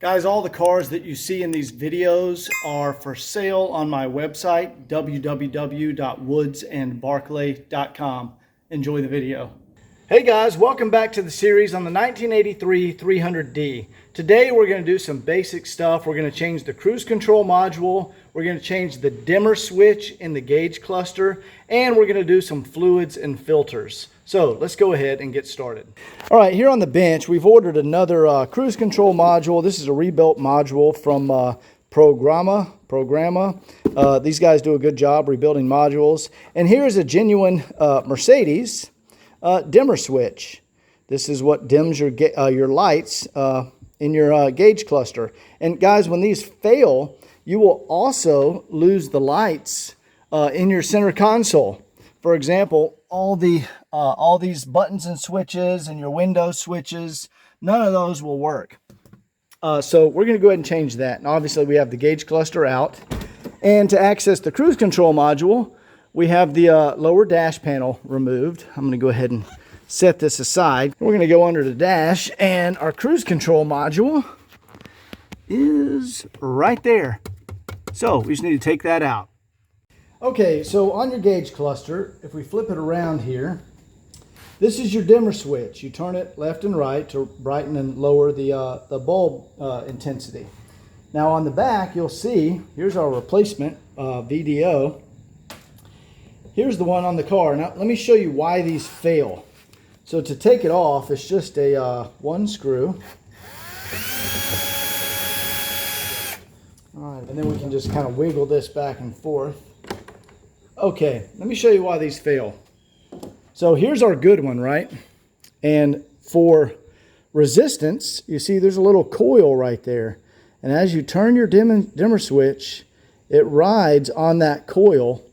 Guys, all the cars that you see in these videos are for sale on my website, www.woodsandbarclay.com. Enjoy the video. Hey guys, welcome back to the series on the 1983 300D. Today we're going to do some basic stuff. We're going to change the cruise control module, we're going to change the dimmer switch in the gauge cluster, and we're going to do some fluids and filters. So let's go ahead and get started. All right, here on the bench we've ordered another cruise control module. This is a rebuilt module from Programma. These guys do a good job rebuilding modules. And here's a genuine Mercedes dimmer switch. This is what dims your lights in your gauge cluster. And guys, when these fail, you will also lose the lights in your center console. For example, all these buttons and switches and your window switches, none of those will work. So we're going to go ahead and change that. And obviously we have the gauge cluster out. And to access the cruise control module, we have the lower dash panel removed. I'm going to go ahead and set this aside. We're going to go under the dash, and our cruise control module is right there. So we just need to take that out. Okay, so on your gauge cluster, if we flip it around here, this is your dimmer switch. You turn it left and right to brighten and lower the bulb intensity. Now on the back, you'll see, here's our replacement VDO. Here's the one on the car. Now let me show you why these fail. So to take it off, it's just a one screw. All right, and then we can just kind of wiggle this back and forth. Okay, let me show you why these fail. So here's our good one, right? And for resistance, you see there's a little coil right there. And as you turn your dimmer switch, it rides on that coil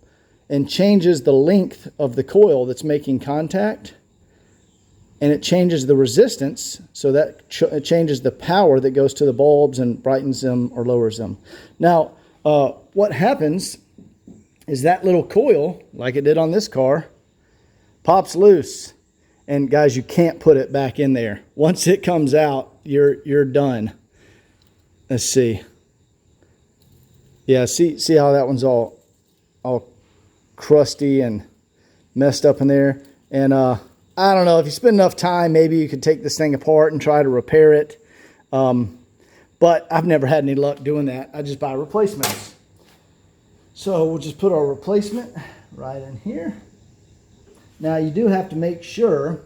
and changes the length of the coil that's making contact, and it changes the resistance, so that it changes the power that goes to the bulbs and brightens them or lowers them. Now, what happens is that little coil, like it did on this car, pops loose, and guys, you can't put it back in there. Once it comes out, you're done. Let's see. Yeah, see how that one's all crusty and messed up in there. And I don't know, if you spend enough time, maybe you could take this thing apart and try to repair it. But I've never had any luck doing that. I just buy replacements. So we'll just put our replacement right in here. Now you do have to make sure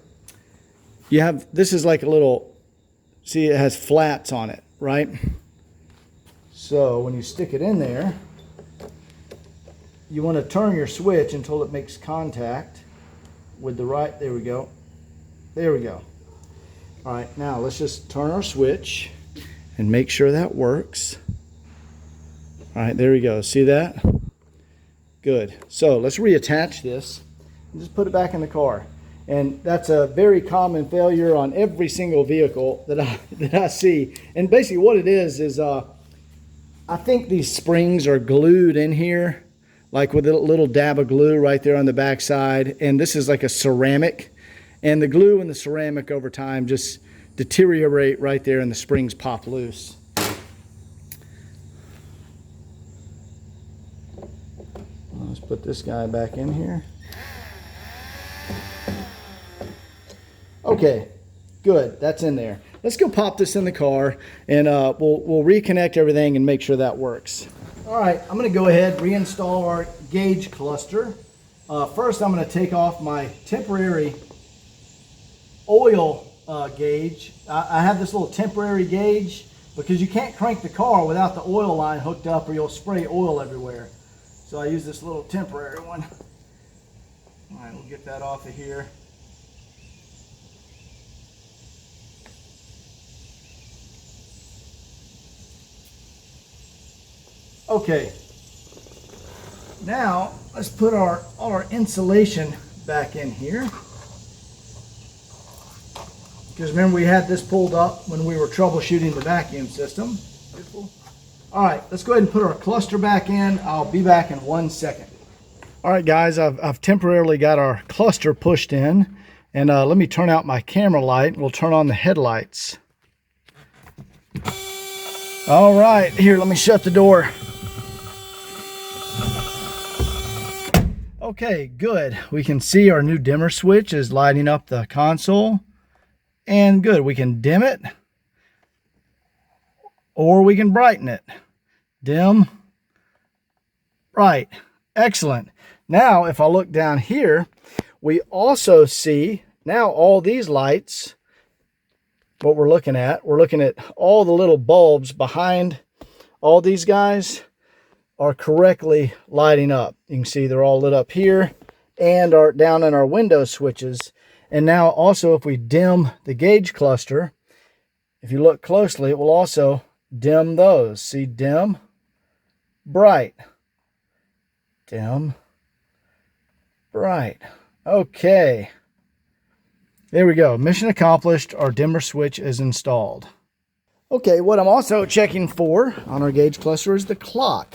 you have, this is like a little, see, it has flats on it, right? So when you stick it in there, you want to turn your switch until it makes contact with the right, there we go. There we go. All right, now let's just turn our switch and make sure that works. All right, there we go. See that? Good. So let's reattach this and just put it back in the car. And that's a very common failure on every single vehicle that I see. And basically what it is I think these springs are glued in here, like with a little dab of glue right there on the back side. And this is like a ceramic. And the glue and the ceramic over time just deteriorate right there and the springs pop loose. Let's put this guy back in here. Okay, good, that's in there. Let's go pop this in the car, and we'll reconnect everything and make sure that works. All right, I'm going to go ahead and reinstall our gauge cluster. First, I'm going to take off my temporary oil gauge. I have this little temporary gauge because you can't crank the car without the oil line hooked up, or you'll spray oil everywhere. So I use this little temporary one. All right, we'll get that off of here. Okay, now let's put all our insulation back in here. Because remember, we had this pulled up when we were troubleshooting the vacuum system. Beautiful. All right, let's go ahead and put our cluster back in. I'll be back in 1 second. All right, guys, I've temporarily got our cluster pushed in. And let me turn out my camera light. We'll turn on the headlights. All right, here, let me shut the door. Okay, good. We can see our new dimmer switch is lighting up the console. And good, we can dim it or we can brighten it. Dim, bright. Excellent. Now, if I look down here, we also see now all these lights, what we're looking at all the little bulbs behind all these guys are correctly lighting up. You can see they're all lit up here and are down in our window switches. And now also if we dim the gauge cluster, if you look closely, it will also dim those. See, dim, bright, dim, bright. Okay. There we go. Mission accomplished. Our dimmer switch is installed. Okay, what I'm also checking for on our gauge cluster is the clock.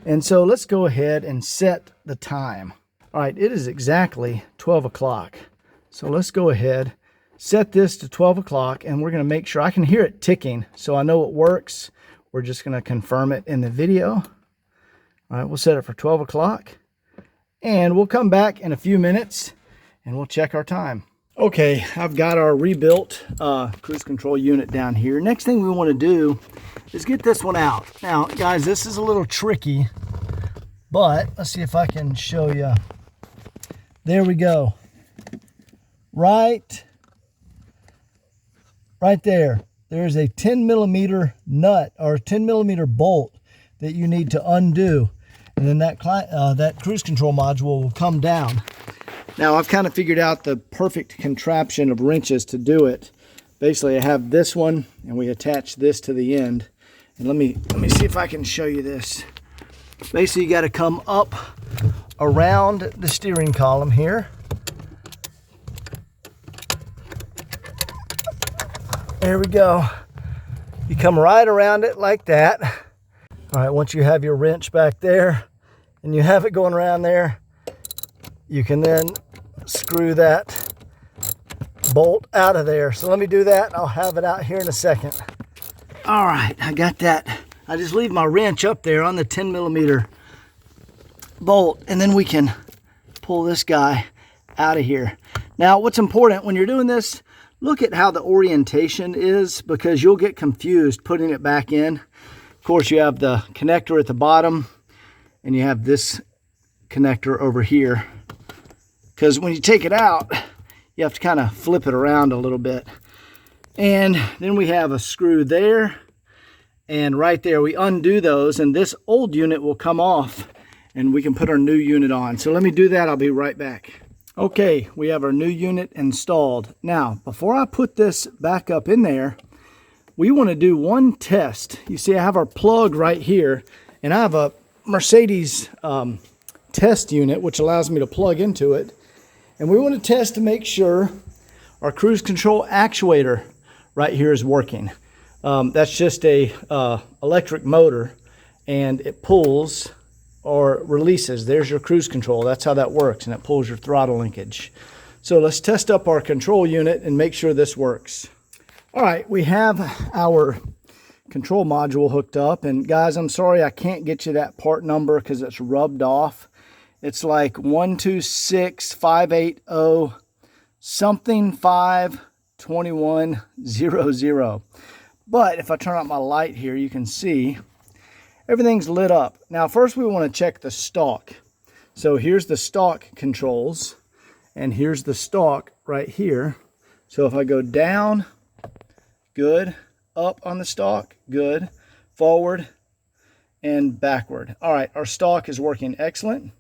And so let's go ahead and set the time. All right, it is exactly 12 o'clock. So let's go ahead, set this to 12 o'clock, and we're going to make sure I can hear it ticking so I know it works. We're just going to confirm it in the video. All right, we'll set it for 12 o'clock, and we'll come back in a few minutes, and we'll check our time. Okay, I've got our rebuilt cruise control unit down here. Next thing we want to do is get this one out. Now, guys, this is a little tricky, but let's see if I can show you. There we go. Right there. There's a 10 millimeter nut or 10 millimeter bolt that you need to undo. And then that cruise control module will come down. Now, I've kind of figured out the perfect contraption of wrenches to do it. Basically, I have this one, and we attach this to the end. And let me see if I can show you this. Basically, you got to come up around the steering column here. There we go. You come right around it like that. All right, once you have your wrench back there, and you have it going around there, you can then screw that bolt out of there. So let me do that. I'll have it out here in a second. All right, I got that. I just leave my wrench up there on the 10 millimeter bolt, and then we can pull this guy out of here. Now, what's important when you're doing this, look at how the orientation is, because you'll get confused putting it back in. Of course, you have the connector at the bottom, and you have this connector over here. Because when you take it out, you have to kind of flip it around a little bit. And then we have a screw there, and right there we undo those, and this old unit will come off, and we can put our new unit on. So let me do that. I'll be right back. Okay, we have our new unit installed. Now, before I put this back up in there, we want to do one test. You see, I have our plug right here, and I have a Mercedes test unit, which allows me to plug into it. And we want to test to make sure our cruise control actuator right here is working. That's just a electric motor, and it pulls or releases. There's your cruise control. That's how that works, and it pulls your throttle linkage. So let's test up our control unit and make sure this works. All right, we have our control module hooked up, and guys, I'm sorry I can't get you that part number because it's rubbed off. It's like 126580 something 52100. But if I turn on my light here, you can see everything's lit up. Now, first we want to check the stalk. So here's the stalk controls, and here's the stalk right here. So if I go down, good, up on the stalk, good, forward and backward. All right, our stalk is working excellent.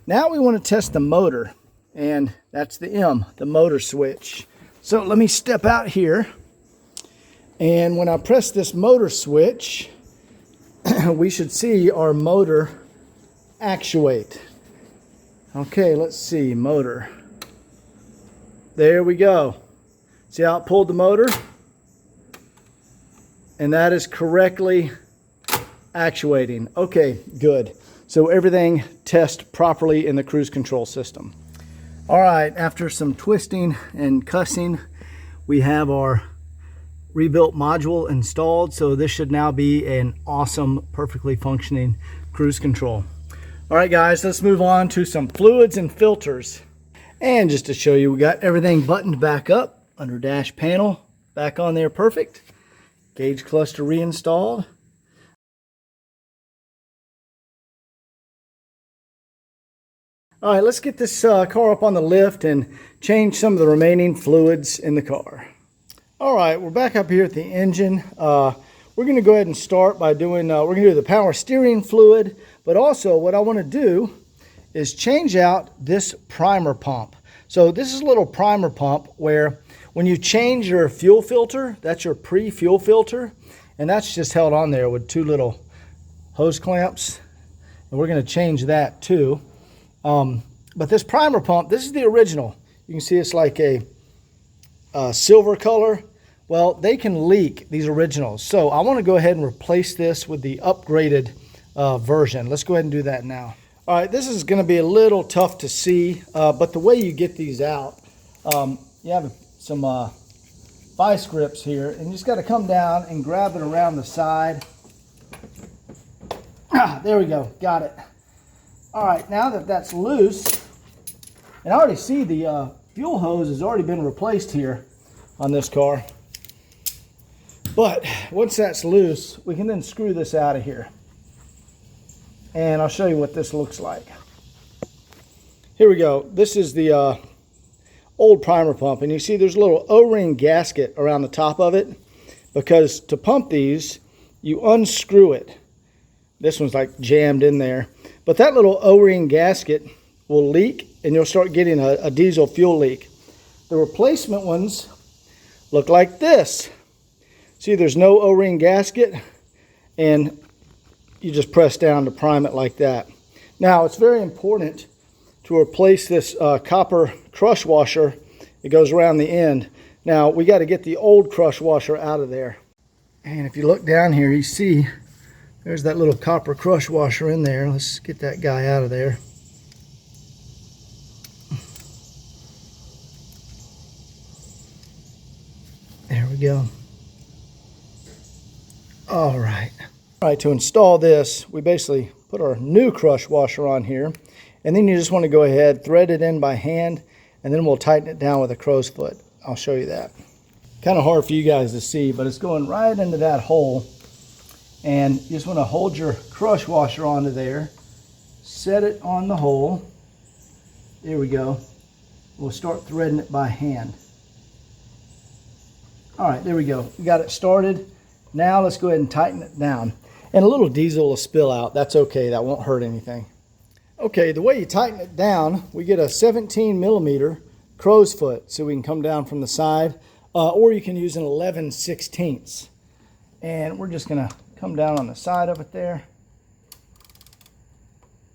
Now we want to test the motor, and that's the M, the motor switch. So let me step out here, and when I press this motor switch, we should see our motor actuate. Okay, let's see, motor. There we go. See how it pulled the motor? And that is correctly actuating. Okay, good. So everything tests properly in the cruise control system. All right, after some twisting and cussing, we have our rebuilt module installed, so this should now be an awesome, perfectly functioning cruise control. All right guys, let's move on to some fluids and filters. And just to show you, we got everything buttoned back up under dash panel, back on there perfect. Gauge cluster reinstalled. All right, let's get this car up on the lift and change some of the remaining fluids in the car. All right, we're back up here at the engine. We're going to go ahead and start by doing, we're going to do the power steering fluid, but also what I want to do is change out this primer pump. So this is a little primer pump where when you change your fuel filter, that's your pre-fuel filter, and that's just held on there with two little hose clamps. And we're going to change that too. But this primer pump, this is the original. You can see it's like a silver color. Well, they can leak, these originals. So I want to go ahead and replace this with the upgraded version. Let's go ahead and do that now. All right, this is going to be a little tough to see, but the way you get these out, you have some vice grips here, and you just got to come down and grab it around the side. There we go, got it. All right, now that that's loose, and I already see the fuel hose has already been replaced here on this car. But once that's loose, we can then screw this out of here. And I'll show you what this looks like. Here we go. This is the old primer pump, and you see there's a little O-ring gasket around the top of it, because to pump these, you unscrew it. This one's like jammed in there. But that little O-ring gasket will leak, and you'll start getting a diesel fuel leak. The replacement ones look like this. See, there's no O-ring gasket, and you just press down to prime it like that. Now, it's very important to replace this copper crush washer. It goes around the end. Now, we got to get the old crush washer out of there. And if you look down here, you see there's that little copper crush washer in there. Let's get that guy out of there. There we go. All right. All right, to install this, we basically put our new crush washer on here, and then you just want to go ahead, thread it in by hand, and then we'll tighten it down with a crow's foot. I'll show you that. Kind of hard for you guys to see, but it's going right into that hole. And you just want to hold your crush washer onto there, set it on the hole. There we go. We'll start threading it by hand. All right, there we go. We got it started. Now let's go ahead and tighten it down. And a little diesel will spill out. That's okay, that won't hurt anything. Okay, the way you tighten it down, we get a 17 millimeter crow's foot, so we can come down from the side, or you can use an 11/16. And we're just gonna come down on the side of it there.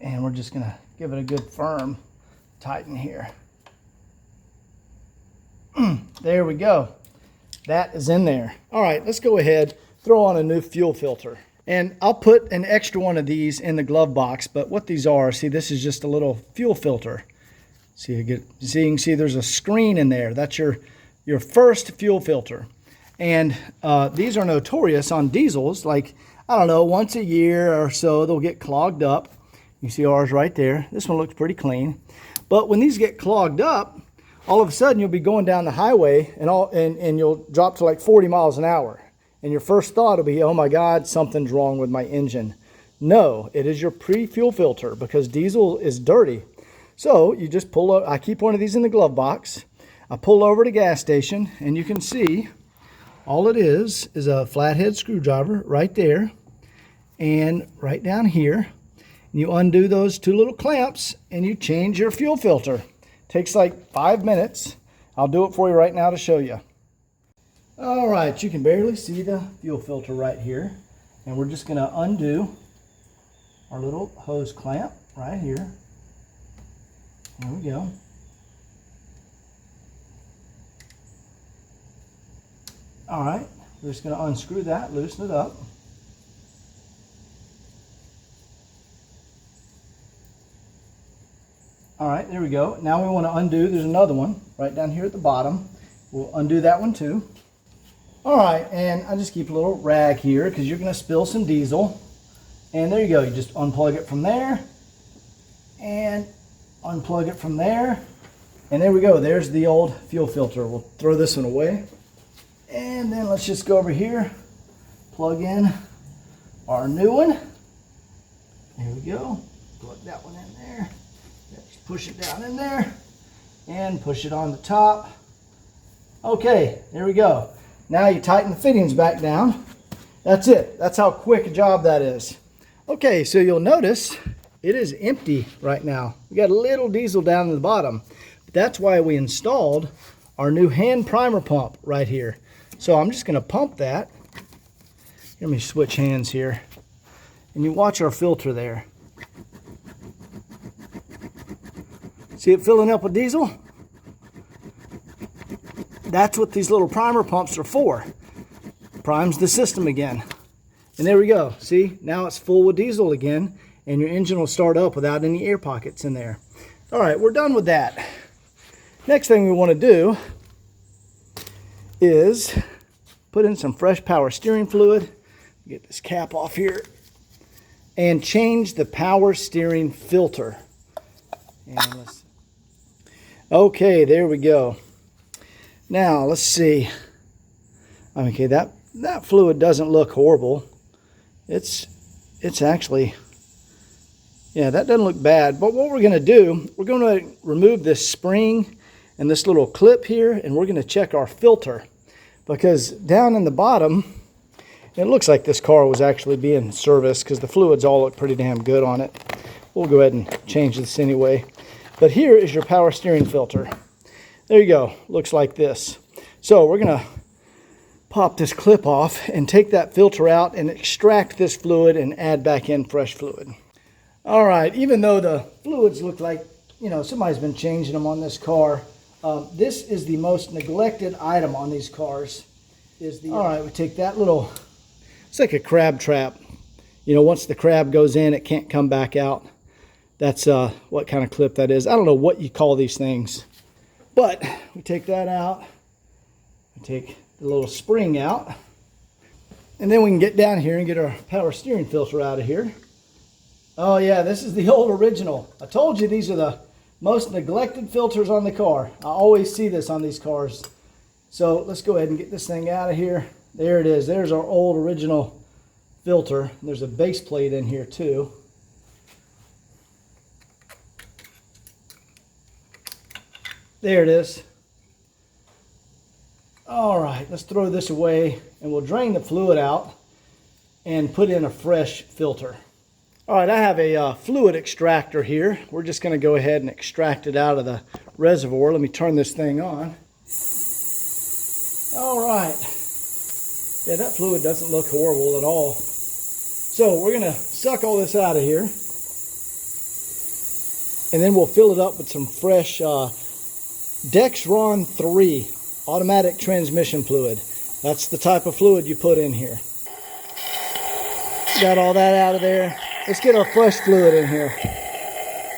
And we're just gonna give it a good firm tighten here. There we go. That is in there. All right, let's go ahead, throw on a new fuel filter. And I'll put an extra one of these in the glove box, but what these are, see, this is just a little fuel filter. See, you can see there's a screen in there. That's your first fuel filter. And these are notorious on diesels, like, I don't know, once a year or so, they'll get clogged up. You see ours right there. This one looks pretty clean. But when these get clogged up, all of a sudden you'll be going down the highway and you'll drop to like 40 miles an hour. And your first thought will be, oh my God, something's wrong with my engine. No, it is your pre-fuel filter, because diesel is dirty. So you just pull up, I keep one of these in the glove box. I pull over to the gas station, and you can see all it is a flathead screwdriver right there and right down here. And you undo those two little clamps and you change your fuel filter. Takes like 5 minutes. I'll do it for you right now to show you. All right, you can barely see the fuel filter right here. And we're just gonna undo our little hose clamp right here. There we go. All right, we're just gonna unscrew that, loosen it up. All right, there we go. Now we want to undo, there's another one right down here at the bottom. We'll undo that one too. All right, and I just keep a little rag here because you're going to spill some diesel. And there you go. You just unplug it from there and unplug it from there. And there we go. There's the old fuel filter. We'll throw this one away. And then let's just go over here, plug in our new one. There we go. Plug that one in there. Just push it down in there and push it on the top. Okay, there we go. Now you tighten the fittings back down. That's it. That's how quick a job that is. Okay, so you'll notice it is empty right now. We got a little diesel down in the bottom. That's why we installed our new hand primer pump right here. So I'm just going to pump that. Let me switch hands here. And you watch our filter there. See it filling up with diesel? That's what these little primer pumps are for. Primes the system again. And there we go. See, now it's full with diesel again, and your engine will start up without any air pockets in there. All right, we're done with that. Next thing we want to do is put in some fresh power steering fluid. Get this cap off here. And change the power steering filter. And okay, there we go. Now, let's see. Okay, that fluid doesn't look horrible. It's actually, yeah, that doesn't look bad. But what we're going to do, we're going to remove this spring and this little clip here, and we're going to check our filter. Because down in the bottom, it looks like this car was actually being serviced because the fluids all look pretty damn good on it. We'll go ahead and change this anyway. But here is your power steering filter. There you go. Looks like this. So we're going to pop this clip off and take that filter out and extract this fluid and add back in fresh fluid. All right, even though the fluids look like, you know, somebody's been changing them on this car, this is the most neglected item on these cars. All right, we take that little, it's like a crab trap. You know, once the crab goes in, it can't come back out. That's what kind of clip that is. I don't know what you call these things. But we take that out, we take the little spring out, and then we can get down here and get our power steering filter out of here. Oh yeah, this is the old original. I told you these are the most neglected filters on the car. I always see this on these cars. So let's go ahead and get this thing out of here. There it is. There's our old original filter. There's a base plate in here too. There it is. All right, let's throw this away and we'll drain the fluid out and put in a fresh filter. All right, I have a fluid extractor here. We're just going to go ahead and extract it out of the reservoir. Let me turn this thing on. All right. Yeah, that fluid doesn't look horrible at all. So we're going to suck all this out of here. And then we'll fill it up with some fresh Dexron 3 automatic transmission fluid. That's the type of fluid you put in here. Got all that out of there. Let's get our fresh fluid in here.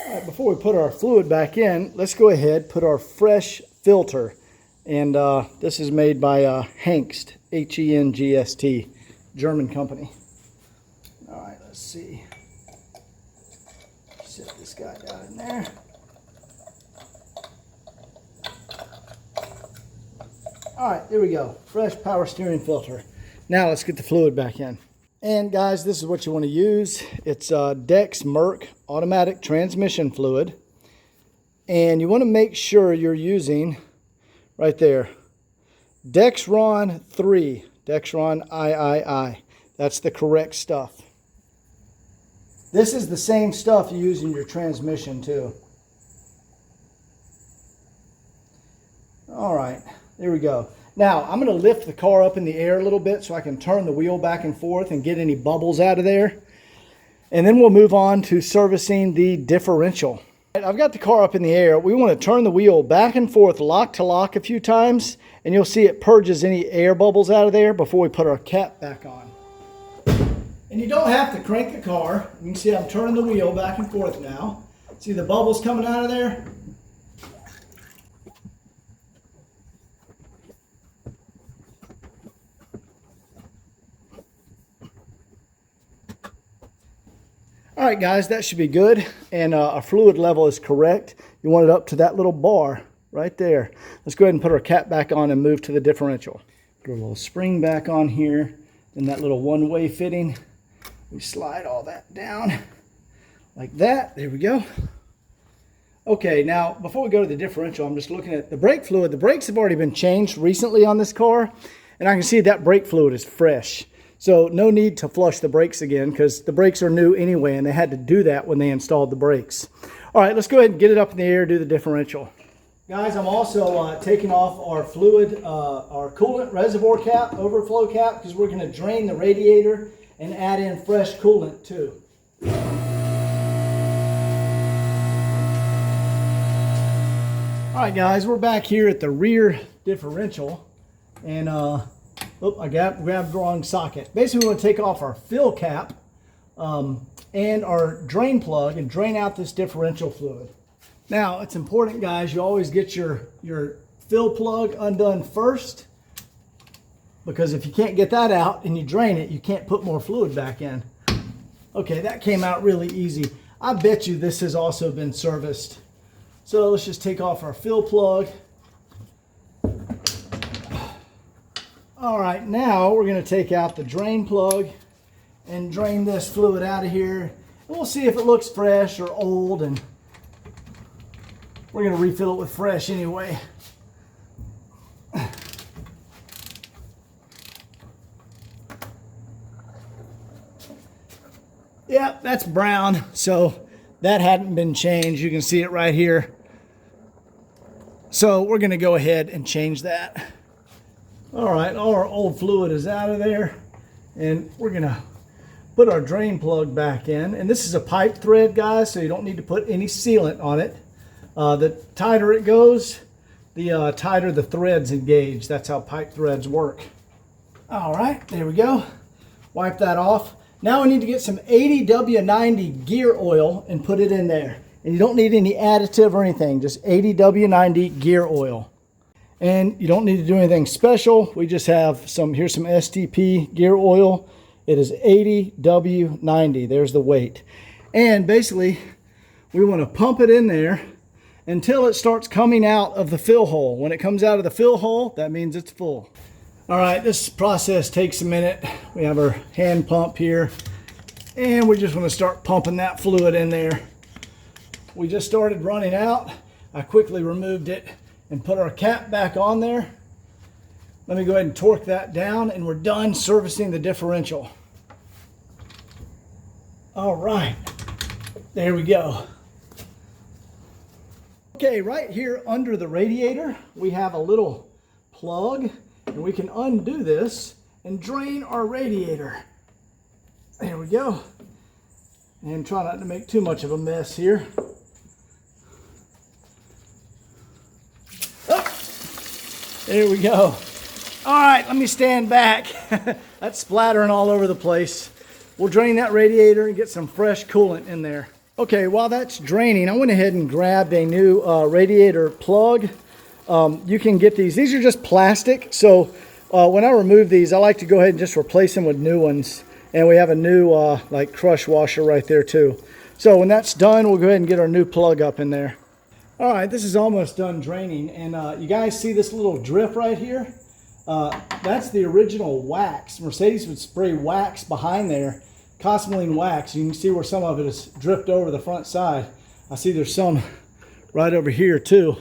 All right, before we put our fluid back in, let's go ahead put our fresh filter. And this is made by Hengst, H-E-N-G-S-T, German company. All right, let's see. Set this guy down in there. All right, there we go. Fresh power steering filter. Now let's get the fluid back in. And guys, this is what you want to use. It's Dex Merc automatic transmission fluid. And you want to make sure you're using, right there, Dexron 3, Dexron III. That's the correct stuff. This is the same stuff you use in your transmission too. All right, there we go. Now, I'm going to lift the car up in the air a little bit so I can turn the wheel back and forth and get any bubbles out of there. And then we'll move on to servicing the differential. I've got the car up in the air. We want to turn the wheel back and forth, lock to lock a few times, and you'll see it purges any air bubbles out of there before we put our cap back on. And you don't have to crank the car. You can see I'm turning the wheel back and forth now. See the bubbles coming out of there? All right, guys, that should be good. And our fluid level is correct. You want it up to that little bar right there. Let's go ahead and put our cap back on and move to the differential. Put a little spring back on here. Then that little one-way fitting. We slide all that down like that. There we go. Okay, now before we go to the differential, I'm just looking at the brake fluid. The brakes have already been changed recently on this car, and I can see that brake fluid is fresh. So no need to flush the brakes again because the brakes are new anyway, and they had to do that when they installed the brakes. All right, let's go ahead and get it up in the air, do the differential. Guys, I'm also taking off our fluid, our coolant reservoir cap, overflow cap, because we're going to drain the radiator and add in fresh coolant too. All right, guys, we're back here at the rear differential, and I grabbed the wrong socket. Basically, we want to take off our fill cap and our drain plug and drain out this differential fluid. Now, it's important, guys, you always get your fill plug undone first, because if you can't get that out and you drain it, you can't put more fluid back in. Okay, that came out really easy. I bet you this has also been serviced. So let's just take off our fill plug. All right, now we're going to take out the drain plug and drain this fluid out of here. And we'll see if it looks fresh or old, and we're going to refill it with fresh anyway. Yeah, that's brown, so that hadn't been changed. You can see it right here. So we're going to go ahead and change that. All right, all our old fluid is out of there, and we're going to put our drain plug back in. And this is a pipe thread, guys, so you don't need to put any sealant on it. The tighter it goes, the tighter the threads engage. That's how pipe threads work. All right, there we go. Wipe that off. Now we need to get some 80W90 gear oil and put it in there. And you don't need any additive or anything, just 80W90 gear oil. And you don't need to do anything special. We just have here's some STP gear oil. It is 80W90, there's the weight. And basically, we want to pump it in there until it starts coming out of the fill hole. When it comes out of the fill hole, that means it's full. All right, this process takes a minute. We have our hand pump here, and we just want to start pumping that fluid in there. We just started running out. I quickly removed it and put our cap back on there. Let me go ahead and torque that down, and we're done servicing the differential. All right, there we go. Okay, right here under the radiator, we have a little plug, and we can undo this and drain our radiator. There we go. And try not to make too much of a mess here. Oh, there we go. All right, let me stand back. That's splattering all over the place. We'll drain that radiator and get some fresh coolant in there. Okay, while that's draining, I went ahead and grabbed a new radiator plug. You can get these. These are just plastic, so when I remove these, I like to go ahead and just replace them with new ones. And we have a new like crush washer right there too. So when that's done, we'll go ahead and get our new plug up in there. All right, this is almost done draining. And you guys see this little drip right here? That's the original wax. Mercedes would spray wax behind there, Cosmoline wax. You can see where some of it is dripped over the front side. I see there's some right over here too.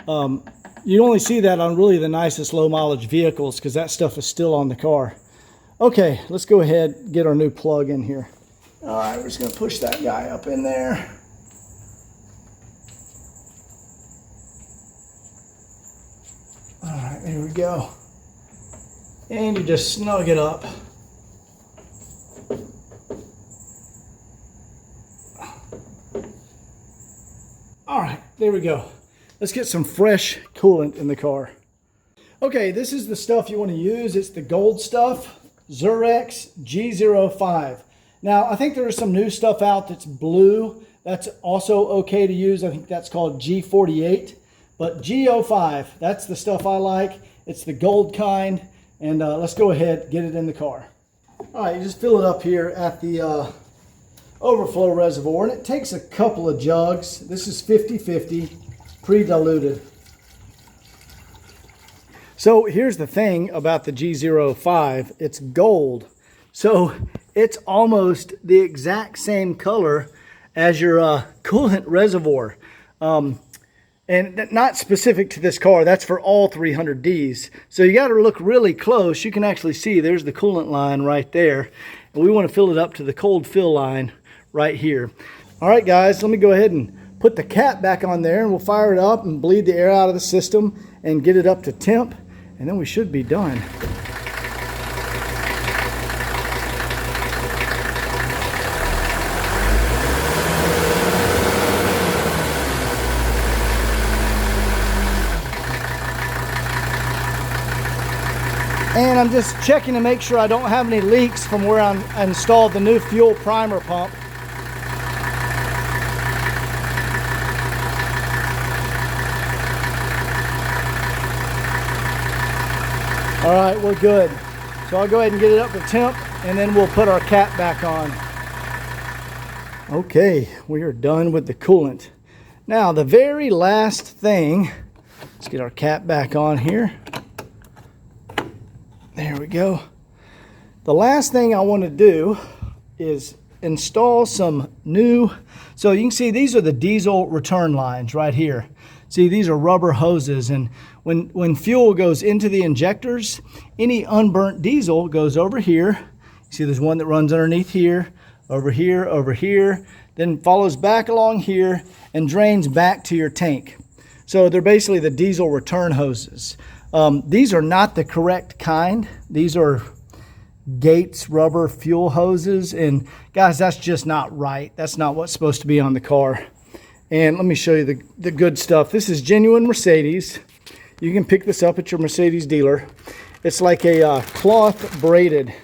You only see that on really the nicest low mileage vehicles because that stuff is still on the car. Okay, let's go ahead and get our new plug in here. All right, we're just gonna push that guy up in there. All right, there we go. And you just snug it up. All right, there we go. Let's get some fresh coolant in the car. Okay, this is the stuff you want to use. It's the gold stuff, Zurex G05. Now, I think there is some new stuff out that's blue. That's also okay to use. I think that's called G48. But G05, that's the stuff I like. It's the gold kind. And let's go ahead and get it in the car. All right, you just fill it up here at the overflow reservoir, and it takes a couple of jugs. This is 50-50, pre-diluted. So here's the thing about the G05, it's gold. So it's almost the exact same color as your coolant reservoir. And not specific to this car, that's for all 300Ds. So you got to look really close. You can actually see there's the coolant line right there. And we want to fill it up to the cold fill line right here. All right, guys, let me go ahead and put the cap back on there, and we'll fire it up and bleed the air out of the system and get it up to temp, and then we should be done. And I'm just checking to make sure I don't have any leaks from where I installed the new fuel primer pump. All right, we're good. So I'll go ahead and get it up to temp, and then we'll put our cap back on. Okay, we are done with the coolant. Now, the very last thing, let's get our cap back on here. There we go. The last thing I want to do is install some new, so you can see these are the diesel return lines right here. See, these are rubber hoses, and when fuel goes into the injectors, any unburnt diesel goes over here. You see there's one that runs underneath here, over here, then follows back along here and drains back to your tank. So they're basically the diesel return hoses. These are not the correct kind. These are Gates rubber fuel hoses, and guys, that's just not right. That's not what's supposed to be on the car. And let me show you the good stuff. This is genuine Mercedes. You can pick this up at your Mercedes dealer. It's like a cloth braided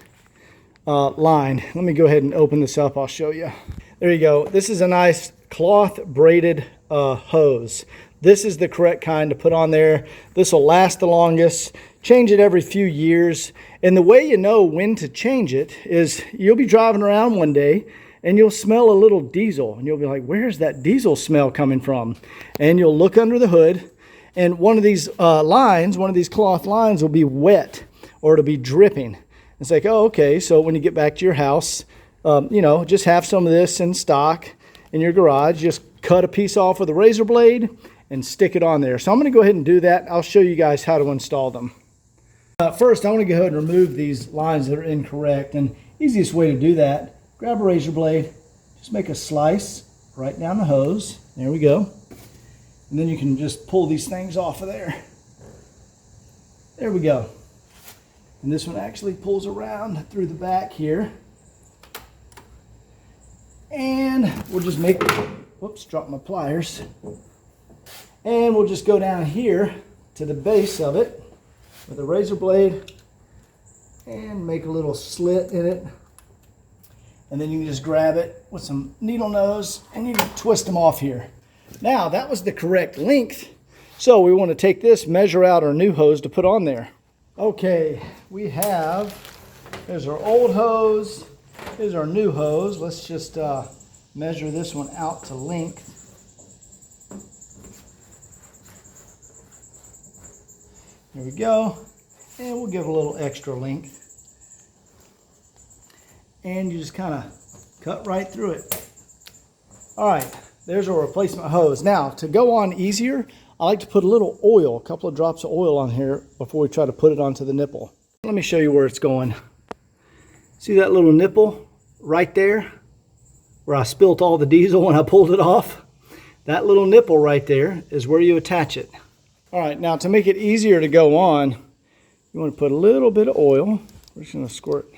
line. Let me go ahead and open this up. I'll show you. There you go. This is a nice cloth braided hose. This is the correct kind to put on there. This will last the longest. Change it every few years. And the way you know when to change it is you'll be driving around one day and you'll smell a little diesel. And you'll be like, where's that diesel smell coming from? And you'll look under the hood, and one of these lines, one of these cloth lines will be wet, or it'll be dripping. It's like, oh, okay. So when you get back to your house, you know, just have some of this in stock in your garage. Just cut a piece off with a razor blade and stick it on there. So I'm going to go ahead and do that. I'll show you guys how to install them. First, I want to go ahead and remove these lines that are incorrect. And easiest way to do that, grab a razor blade, just make a slice right down the hose. There we go. And then you can just pull these things off of there. There we go. And this one actually pulls around through the back here. And we'll just make, whoops, dropped my pliers. And we'll just go down here to the base of it with a razor blade and make a little slit in it. And then you can just grab it with some needle nose and you can twist them off here. Now that was the correct length. So we want to take this, measure out our new hose to put on there. Okay, we have, there's our old hose, here's our new hose. Let's just measure this one out to length. There we go. And we'll give a little extra length. And you just kind of cut right through it. All right, there's our replacement hose. Now, to go on easier, I like to put a little oil, a couple of drops of oil on here before we try to put it onto the nipple. Let me show you where it's going. See that little nipple right there where I spilt all the diesel when I pulled it off? That little nipple right there is where you attach it. All right, now to make it easier to go on, you want to put a little bit of oil. We're just going to squirt.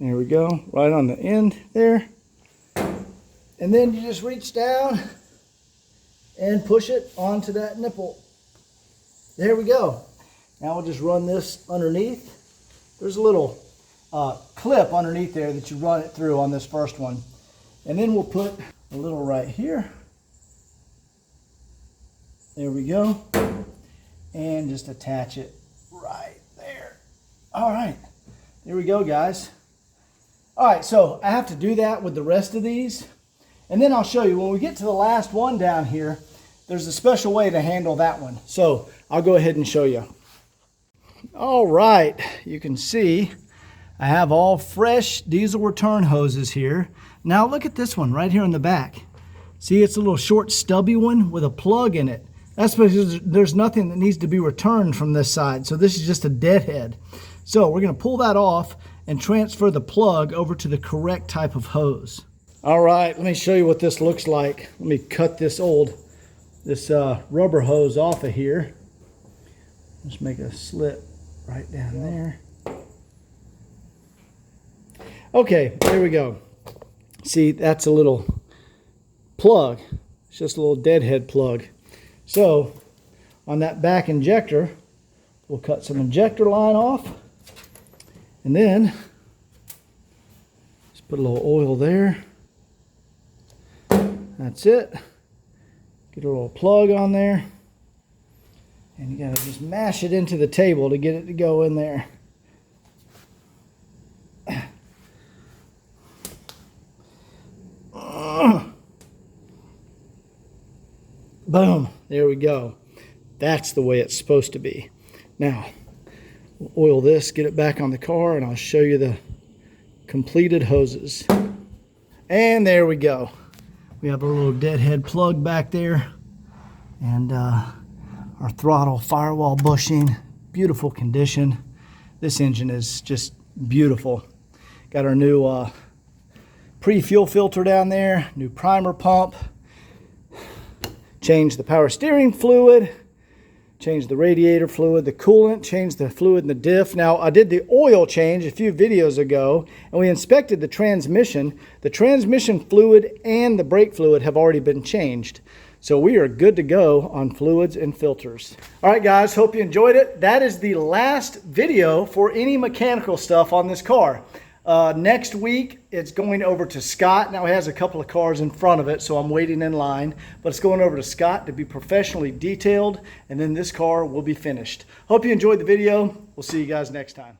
There we go, right on the end there. And then you just reach down and push it onto that nipple. There we go. Now we'll just run this underneath. There's a little clip underneath there that you run it through on this first one. And then we'll put a little right here. There we go. And just attach it right there. All right. There we go, guys. All right, so I have to do that with the rest of these. And then I'll show you, when we get to the last one down here, there's a special way to handle that one. So I'll go ahead and show you. All right, you can see I have all fresh diesel return hoses here. Now look at this one right here in the back. See, it's a little short stubby one with a plug in it. That's because there's nothing that needs to be returned from this side. So this is just a deadhead. So we're going to pull that off and transfer the plug over to the correct type of hose. All right, let me show you what this looks like. Let me cut this rubber hose off of here. Just make a slit right down there. Okay, there we go. See, that's a little plug. It's just a little deadhead plug. So on that back injector, we'll cut some injector line off, and then just put a little oil there. That's it. Get a little plug on there, and you gotta just mash it into the table to get it to go in there. Boom, there we go. That's the way it's supposed to be. Now, we'll oil this, get it back on the car, and I'll show you the completed hoses. And there we go. We have a little deadhead plug back there, and our throttle firewall bushing, beautiful condition. This engine is just beautiful. Got our new pre-fuel filter down there, new primer pump, changed the power steering fluid, changed the radiator fluid, the coolant, changed the fluid in the diff. Now, I did the oil change a few videos ago, and we inspected the transmission. The transmission fluid and the brake fluid have already been changed. So we are good to go on fluids and filters. All right, guys, hope you enjoyed it. That is the last video for any mechanical stuff on this car. Next week, it's going over to Scott. Now, he has a couple of cars in front of it, so I'm waiting in line. But it's going over to Scott to be professionally detailed, and then this car will be finished. Hope you enjoyed the video. We'll see you guys next time.